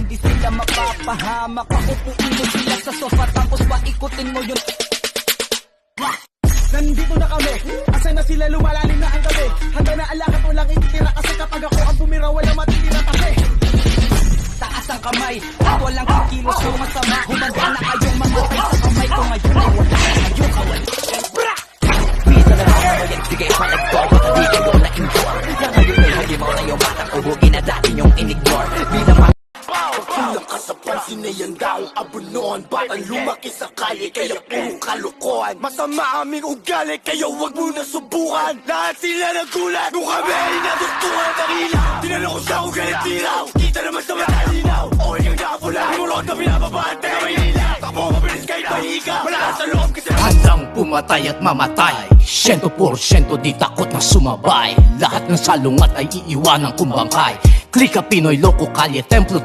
Hindi sila mapapahamak, paupuin mo sila sa sofa, tapos paikutin mo yun. Nandito na kami, asa na sila, lumalalim na ang gabi. Handa na alakat, walang ititira, kasi kapag ako ang bumira, walang matitira tabi. Taas ang kamay, at walang kikilos yung masama. Humanda na kayong mamatay sa kamay ko ngayon ay wala na ngayong kawal. Pisa na lang ako yan, sige panagto, baka di kayo na-endure. Yang ngayon ay halimaw na yung batang uhugin na dati yung in-ignore. Bilang Kulang ka sa pansin na yan daong abunuan. Batang lumaki sa kalye kaya puro kalukuhan. Masama aming ugali kaya wag mo na subukan. Lahat sila nagulat nung kami ay natutukan ng ilaw. Tinanong ko sa ugali tiraw, kita naman sa mata linaw. O yung napula, imulot na pinapabaan tayo may ilaw. Takbo mabilis kahit mahiga, malakas sa loob kasi Handang pumatay at mamatay 100% di takot na sumabay. Lahat ng salungat ay iiwanang kumbangkay. Klika Pinoy, Loko, Kalye, Templo